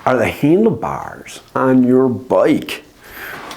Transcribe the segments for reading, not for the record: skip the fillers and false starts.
Are the handlebars on your bike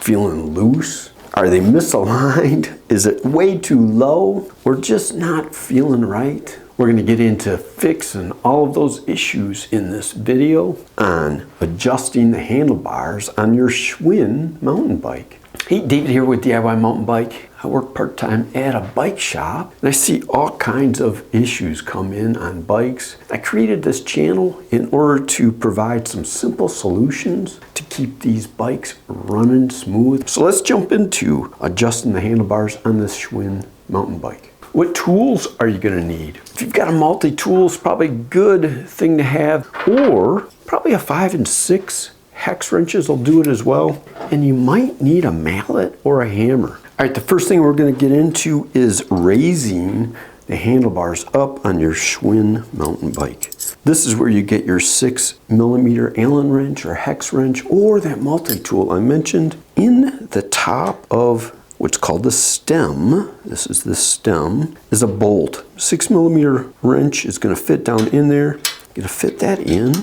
feeling loose? Are they misaligned? Is it way too low? Or just not feeling right? We're going to get into fixing all of those issues in this video on adjusting the handlebars on your Schwinn mountain bike. Hey, David here with DIY Mountain Bike. I work part-time at a bike shop and I see all kinds of issues come in on bikes. I created this channel in order to provide some simple solutions to keep these bikes running smooth. So let's jump into adjusting the handlebars on this Schwinn mountain bike. What tools are you going to need? If you've got a multi-tool, it's probably a good thing to have, or probably a 5 and 6 hex wrenches will do it as well. And you might need a mallet or a hammer. All right, the first thing we're going to get into is raising the handlebars up on your Schwinn mountain bike. This is where you get your 6mm Allen wrench or hex wrench or that multi-tool I mentioned. In the top of what's called the stem, this is the stem, is a bolt. 6mm wrench is going to fit down in there. You're going to fit that in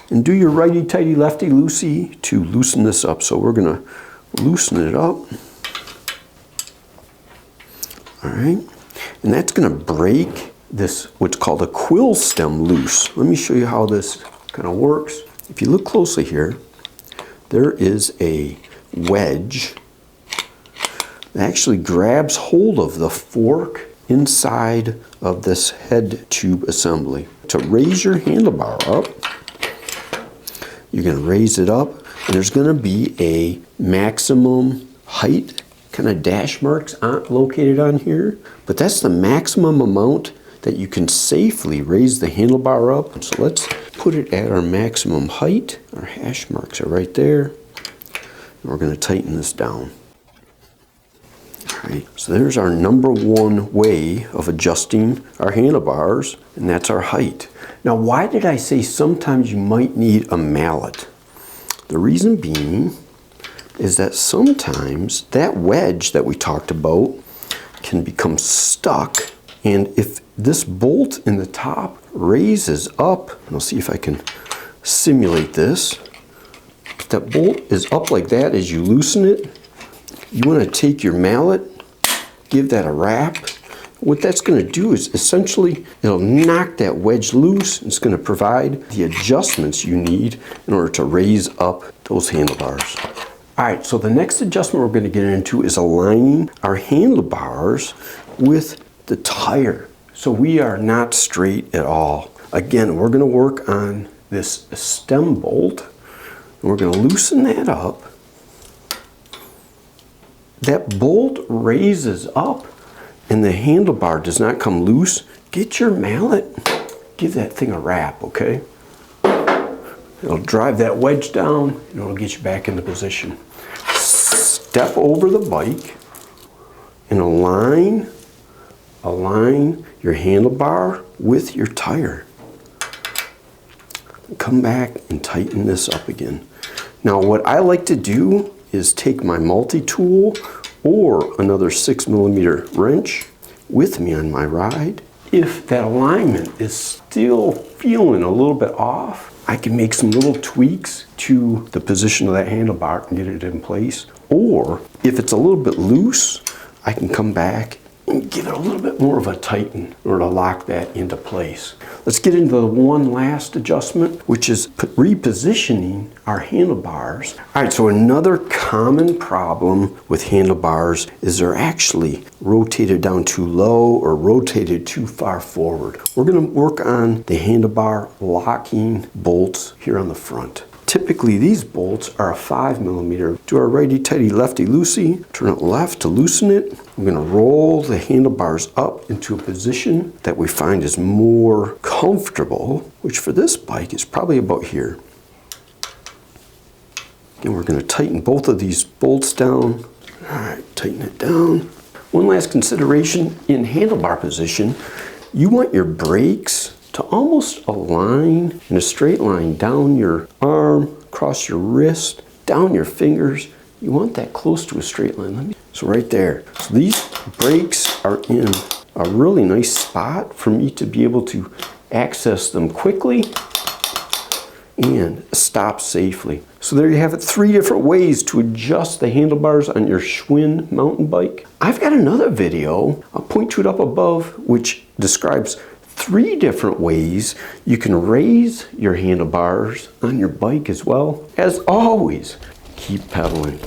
and do your righty-tighty, lefty-loosey to loosen this up. So we're going to loosen it up. All right, and that's going to break this, what's called a quill stem loose. Let me show you how this kind of works. If you look closely here, there is a wedge that actually grabs hold of the fork inside of this head tube assembly. To raise your handlebar up, you're going to raise it up, and there's going to be a maximum height kind of dash marks located on here, but that's the maximum amount that you can safely raise the handlebar up. So let's put it at our maximum height. Our hash marks are right there. And we're going to tighten this down. All right, so there's our number one way of adjusting our handlebars, and that's our height. Now, why did I say sometimes you might need a mallet? The reason being is that sometimes that wedge that we talked about can become stuck, and if this bolt in the top raises up, and I'll see if I can simulate this, if that bolt is up like that as you loosen it, you want to take your mallet, give that a wrap. What that's going to do is essentially it'll knock that wedge loose. It's going to provide the adjustments you need in order to raise up those handlebars. All right, so the next adjustment we're going to get into is aligning our handlebars with the tire. So we are not straight at all. Again, we're going to work on this stem bolt, and we're going to loosen that up. That bolt raises up and the handlebar does not come loose. Get your mallet, give that thing a wrap, okay? It'll drive that wedge down and it'll get you back into position. Step over the bike and align your handlebar with your tire. Come back and tighten this up again. Now what I like to do is take my multi-tool or another 6mm wrench with me on my ride. If that alignment is still feeling a little bit off, I can make some little tweaks to the position of that handlebar and get it in place. Or if it's a little bit loose, I can come back and give it a little bit more of a tighten in order to lock that into place. Let's get into the one last adjustment, which is repositioning our handlebars. All right, so another common problem with handlebars is they're actually rotated down too low or rotated too far forward. We're going to work on the handlebar locking bolts here on the front. Typically these bolts are a 5mm. Do our righty-tighty, lefty-loosey, turn it left to loosen it. We're going to roll the handlebars up into a position that we find is more comfortable, which for this bike is probably about here. And we're going to tighten both of these bolts down. All right, tighten it down. One last consideration in handlebar position, you want your brakes to almost align in a straight line down your arm, across your wrist, down your fingers. You want that close to a straight line. So right there. So these brakes are in a really nice spot for me to be able to access them quickly and stop safely. So there you have it, 3 different ways to adjust the handlebars on your Schwinn mountain bike. I've got another video, I'll point to it up above, which describes 3 different ways you can raise your handlebars on your bike as well. As always, keep pedaling.